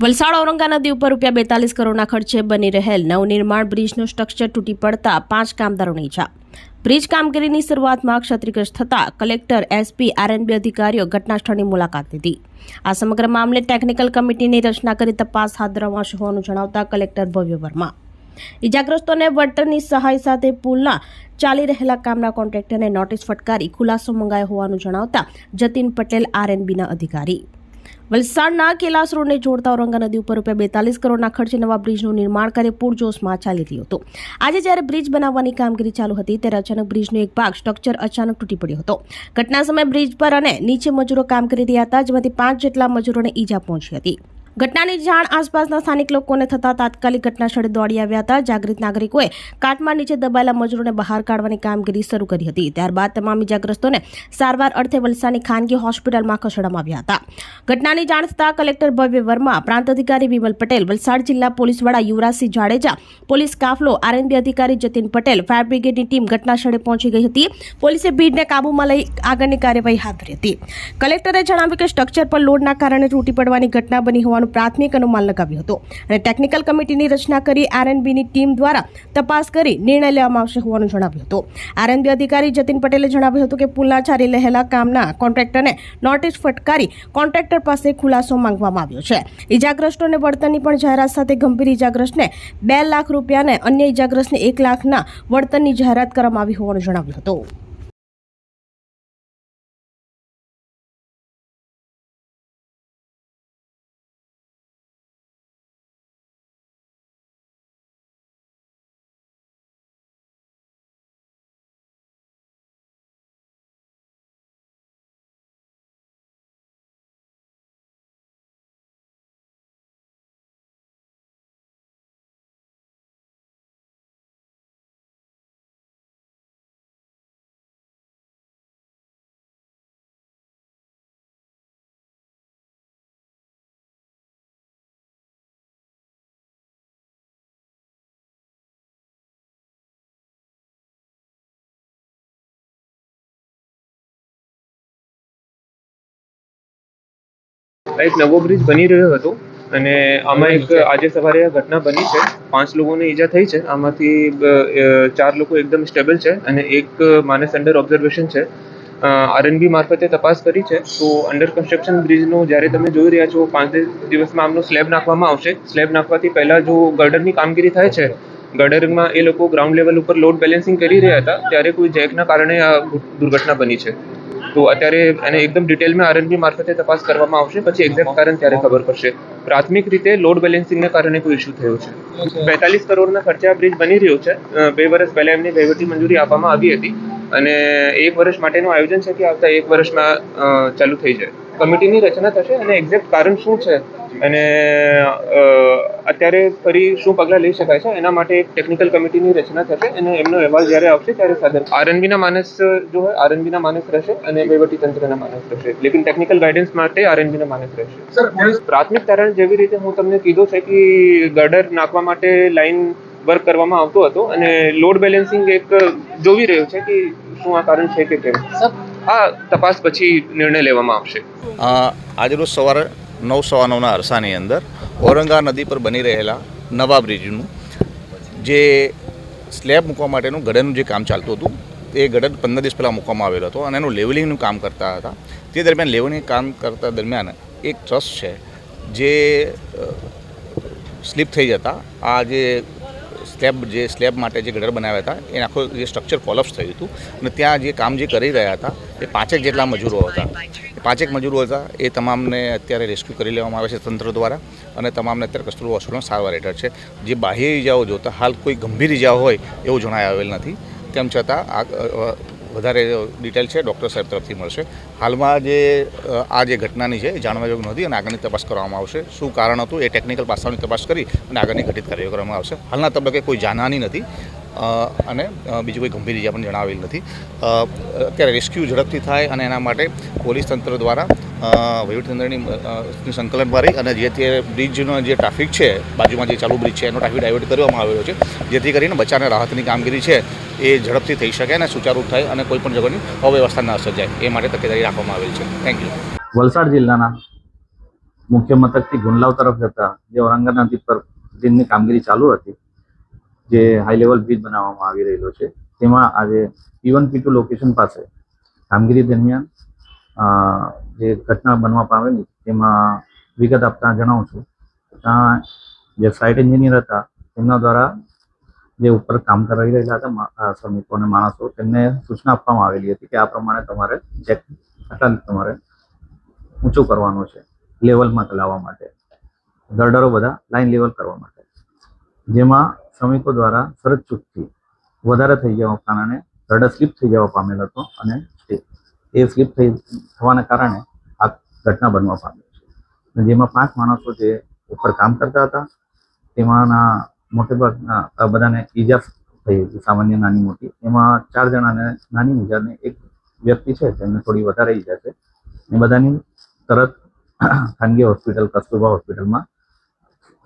વલસાડ ઔરંગા નદી ઉપર ₹42 કરોડના ખર્ચે બની રહેલ નવનિર્માણ બ્રિજનું સ્ટ્રક્ચર તૂટી પડતા 5 કામદારોને ઈજા। બ્રિજ કામગીરીની શરૂઆતમાં ક્ષતિગ્રસ્ત થતા કલેક્ટર, એસપી, આરએનબી અધિકારીઓ ઘટનાસ્થળની મુલાકાત લીધી। આ સમગ્ર મામલે ટેકનિકલ કમિટીની રચના કરી તપાસ હાથ ધરવામાં આવશે હોવાનું જણાવતા કલેક્ટર ભવ્ય વર્મા ઈજાગ્રસ્તોને વળતરની સહાય સાથે પુલના ચાલી રહેલા કામના કોન્ટ્રાક્ટરને નોટિસ ફટકારી ખુલાસો મંગાયો હોવાનું જણાવતા જતીન પટેલ, આરએનબીના અધિકારી। વલસાડના કેલાસ રોડને જોડતા ઔરંગા નદી ઉપર ₹42 કરોડના ખર્ચે નવા બ્રિજનું નિર્માણ કાર્ય પૂરજોશમાં ચાલી રહ્યું હતું। આજે જ્યારે બ્રિજ બનાવવાની કામગીરી ચાલુ હતી ત્યારે અચાનક બ્રિજનો એક ભાગ સ્ટ્રક્ચર અચાનક તૂટી પડ્યો હતો। ઘટના સમયે બ્રિજ પર અને નીચે મજૂરો કામ કરી રહ્યા હતા, જેમાંથી 5 જેટલા મજૂરોને ઈજા પહોંચી હતી। ઘટનાની જાણ આસપાસના સ્થાનિક લોકોને થતા તાત્કાલિક ઘટના સ્થળે દોડી આવ્યા હતા। જાગૃત નાગરિકોએ કાટમાળ નીચે દબાયેલા મજૂરોને બહાર કાઢવાની કામગીરી શરૂ કરી હતી। ત્યારબાદ તમામ ઈજાગ્રસ્તોને સારવાર અર્થે વલસાડની ખાનગી હોસ્પિટલમાં ખસેડવામાં આવ્યા હતા। ઘટનાની જાણ થતાં કલેક્ટર ભવ્ય વર્મા, પ્રાંત અધિકારી વિમલ પટેલ, વલસાડ જિલ્લા પોલીસ વડા યુવરાજસિંહ જાડેજા, પોલીસ કાફલો, આરએનબી અધિકારી જતીન પટેલ, ફાયર બ્રિગેડની ટીમ ઘટના સ્થળે પહોંચી ગઈ હતી। પોલીસે ભીડને કાબૂમાં લઈ આગળની કાર્યવાહી હાથ ધરી હતી। કલેક્ટરે જણાવ્યું કે સ્ટ્રક્ચર પર લોડના કારણે તૂટી પડવાની ઘટના બની હોવાનું પ્રાથમિક અનુમાન લગાવ્યું હતું અને ટેકનિકલ કમિટીની રચના કરી આરએનબીની ટીમ દ્વારા તપાસ કરી નિર્ણય લેવામાં આવશે હોવાનું જણાવ્યું હતું। આરએનબી અધિકારી જતીન પટેલે જણાવ્યું હતું કે પુલના ચાલી રહેલા કામના કોન્ટ્રાક્ટરને નોટિસ ફટકારી કોન્ટ્રાક્ટર પાસે ખુલાસો માંગવામાં આવ્યો છે। ઈજાગ્રસ્તોને વળતરની પણ જાહેરાત સાથે ગંભીર ઈજાગ્રસ્તને ₹2 લાખ અને અન્ય ઈજાગ્રસ્તને ₹1 લાખના વળતરની જાહેરાત કરવામાં આવી હોવાનું જણાવ્યું હતું। એક નવો બ્રિજ બની રહ્યો હતો અને આમાં એક આજે સવારે આ ઘટના બની છે। 5 લોકોને ઈજા થઈ છે। આમાંથી 4 લોકો એકદમ સ્ટેબલ છે અને એક માણસ અંડર ઓબ્ઝર્વેશન છે। આરએનબી મારફતે તપાસ કરી છે તો અંડર કન્સ્ટ્રક્શન બ્રિજનો જ્યારે તમે જોઈ રહ્યા છો 5 દિવસમાં આમનો સ્લેબ નાખવામાં આવશે। સ્લેબ નાખવાથી પહેલાં જો ગર્ડરની કામગીરી થાય છે, ગર્ડરમાં એ લોકો ગ્રાઉન્ડ લેવલ ઉપર લોડ બેલેન્સિંગ કરી રહ્યા હતા ત્યારે કોઈ જેકના કારણે આ દુર્ઘટના બની છે। તો અત્યારે એને એકદમ ડિટેલમાં આરએનબી મારફતે તપાસ કરવામાં આવશે, પછી એક્ઝેક્ટ કારણ ત્યારે ખબર પડશે। પ્રાથમિક રીતે લોડ બેલેન્સિંગને કારણે કોઈ ઇસ્યુ થયો છે। 42 કરોડના ખર્ચે આ બ્રિજ બની રહ્યો છે। 2 વર્ષ પહેલા એમની વહીવટી મંજૂરી આપવામાં આવી હતી અને 1 વર્ષ માટેનું આયોજન છે કે આવતા 1 વર્ષમાં ચાલુ થઈ જાય। કમિટીની રચના થશે અને એક્ઝેક્ટ કારણ શું છે અને અત્યારે ફરી શું પગલાં લઈ શકાય છે એના માટે એક ટેકનિકલ કમિટીની રચના થશે અને એમનો અહેવાલ જ્યારે આવશે ત્યારે સાદર આરએનબીના માણસ જો હોય આરએનબીના માણસ રહેશે અને વહીવટી તંત્રના માણસ રહેશે, લેકિન ટેકનિકલ ગાઈડન્સ માટે આરએનબીના માણસ રહેશે। પ્રાથમિક કારણ જેવી રીતે હું તમને કીધું છે કે ગર્ડર નાખવા માટે લાઈન વર્ક કરવામાં આવતો હતો અને લોડ બેલેન્સિંગ એક જોવી રહ્યો છે કે શું આ કારણ છે કે કેમ। આ તપાસ પછી નિર્ણય લેવામાં આવશે। આજરોજ સવારે 9:15ના અરસાની અંદર ઔરંગા નદી પર બની રહેલા નવા બ્રિજનું જે સ્લેબ મૂકવા માટેનું ગડરનું જે કામ ચાલતું હતું એ ગડર 15 દિવસ પહેલાં મૂકવામાં આવેલો હતો અને એનું લેવલિંગનું કામ કરતા હતા। તે દરમિયાન લેવલિંગ કામ કરતા દરમિયાન એક ટ્રસ છે જે સ્લીપ થઈ જતા આ જે સ્લેબ માટે જે ગડર બનાવ્યા હતા એ આખો જે સ્ટ્રક્ચર કોલેપ્સ થયું હતું અને ત્યાં જે કામ જે કરી રહ્યા હતા એ 5 જેટલા મજૂરો હતા। 5 મજૂરો હતા એ તમામને અત્યારે રેસ્ક્યુ કરી લેવામાં આવે છે તંત્ર દ્વારા અને તમામને અત્યારે કસ્તુરબા હોસ્પિટલમાં સારવાર હેઠળ છે। જે બાહ્ય ઈજાઓ જોતા હાલ કોઈ ગંભીર ઈજાઓ હોય એવું જણાઈ આવેલ નથી, તેમ છતાં વધારે ડિટેલ છે ડૉક્ટર સાહેબ તરફથી મળશે। હાલમાં આ જે ઘટનાની છે એ જાણવા યોગ્ય નથી અને આગળની તપાસ કરવામાં આવશે। શું કારણ હતું એ ટેકનિકલ પાસાઓની તપાસ કરી અને આગળની ઘટિત કાર્યવાહી કરવામાં આવશે। હાલના તબક્કે કોઈ જાનહાની નથી અને બીજી કોઈ ગંભીર ઈજા પણ જણાવેલ નથી। અત્યારે રેસ્ક્યુ ઝડપથી થાય અને એના માટે પોલીસ તંત્ર દ્વારા વહીવટીતંત્રની સંકલનમાં રહી અને જે તે બ્રિજનો જે ટ્રાફિક છે, બાજુમાં જે ચાલુ બ્રિજ છે એનો ટ્રાફિક ડાયવર્ટ કરવામાં આવેલો છે, જેથી કરીને બચાવ અને રાહતની કામગીરી છે એ ઝડપથી થઈ શકે અને સુચારૂ થાય અને કોઈપણ જગ્યાની અવ્યવસ્થા ન સર્જાય એ માટે તકેદારી રાખવામાં આવેલ છે। Thank you. વલસાડ જિલ્લાના મુખ્ય મથકથી ગુંડલાવ તરફ જતા જે ઔરંગા નદી પર બ્રિજની કામગીરી ચાલુ હતી, જે હાઈ લેવલ બ્રિજ બનાવવામાં આવી રહેલો છે, તેમાં આજે P1 P2 લોકેશન પાસે કામગીરી દરમિયાન જે ઘટના બનવા પામેલી તેમાં વિગત આપતા જણાવું છું. ત્યાં જે સાઇટ એન્જિનિયર હતા તેમના દ્વારા જે ઉપર કામ કરી રહેલા હતા શ્રમિકો અને માણસો, તેમને સૂચના આપવામાં આવેલી હતી કે આ પ્રમાણે તમારે ચેક તમારે ઊંચું કરવાનું છે, લેવલમાં લાવવા માટે, ગર્ડરો બધા લાઇન લેવલ કરવા માટે, જેમાં શ્રમિકો દ્વારા ફરજ ચૂકથી વધારે થઈ જવા કારણે ગર્ડર સ્લીપ થઈ જવા પામેલ હતો અને એ સ્લીપ થવાના કારણે આ ઘટના બનવા પામી છે. જેમાં 5 માણસો જે ઉપર કામ કરતા હતા તેમાંના મોટે ભાગના બધાને ઈજા થઈ હતી, સામાન્ય નાની મોટી. એમાં 4 જણાને નાની ઈજા ને એક વ્યક્તિ છે તેમને થોડી વધારે ઈજા છે. એ બધાની તરત ખાનગી હોસ્પિટલ કસ્તુરબા હોસ્પિટલમાં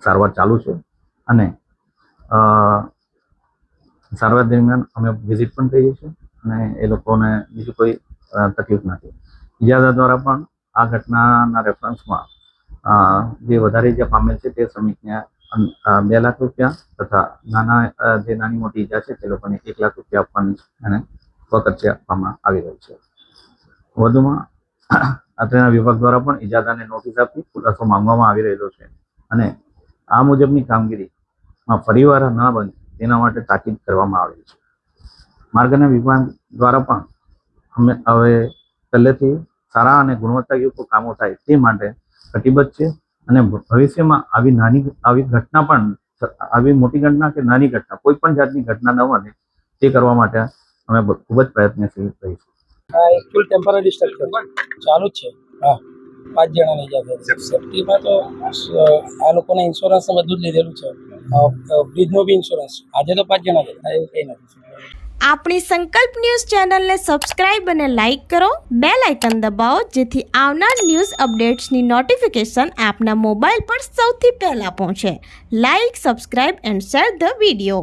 સારવાર ચાલુ છે અને સારવાર દરમિયાન અમે વિઝિટ પણ કરીએ છીએ અને એ લોકોને બીજું કોઈ તકલીફ નથી. ઇજારા દ્વારા પણ આ ઘટનાના રેફરન્સમાં જે વધારે ઈજા પામેલ છે તે શ્રમિકને 2 લાખ રૂપિયા તથા નાની મોટી ઈજા છે તે લોકોને 1 લાખ રૂપિયા આપવાની અને સ્વખર્ચે આપવામાં આવી રહી છે. વધુમાં અત્રેના વિભાગ દ્વારા પણ ઇજાદારને નોટિસ આપી ખુલાસો માંગવામાં આવી રહેલો છે અને આ મુજબની કામગીરીમાં ફરીવાર ન બને તેના માટે તાકીદ કરવામાં આવેલી છે. માર્ગ અને વિભાગ દ્વારા પણ અમે હવે પહેલેથી સારા અને ગુણવત્તાયુક્ત કામો થાય તે માટે કટિબદ્ધ છે અને ભવિષ્યમાં આવી ઘટના પણ, આવી મોટી ઘટના કે નાની ઘટના, કોઈ પણ જાતની ઘટના ન બને તે કરવા માટે અમે ખૂબ જ પ્રયત્નશીલ રહીશું. એકચ્યુઅલ ટેમ્પરરી સ્ટ્રક્ચર ચાલુ જ છે. હા, 5 જણાને ઈજા થઈ. સેફ્ટીમાં તો આ લોકોને ઇન્સ્યોરન્સ બધું જ લીધેલું છે, બ્રિજનો બી ઇન્સ્યોરન્સ. આજે તો 5 જણા થયા, એવું કંઈ નથી. આપણી સંકલ્પ ન્યૂઝ ચેનલને સબસ્ક્રાઇબ અને લાઇક કરો, બેલ આઇકન દબાવો જેથી આવનાર ન્યૂઝ અપડેટ્સની નોટિફિકેશન આપના મોબાઈલ પર સૌથી પહેલા પહોંચે. Like, subscribe and share the video.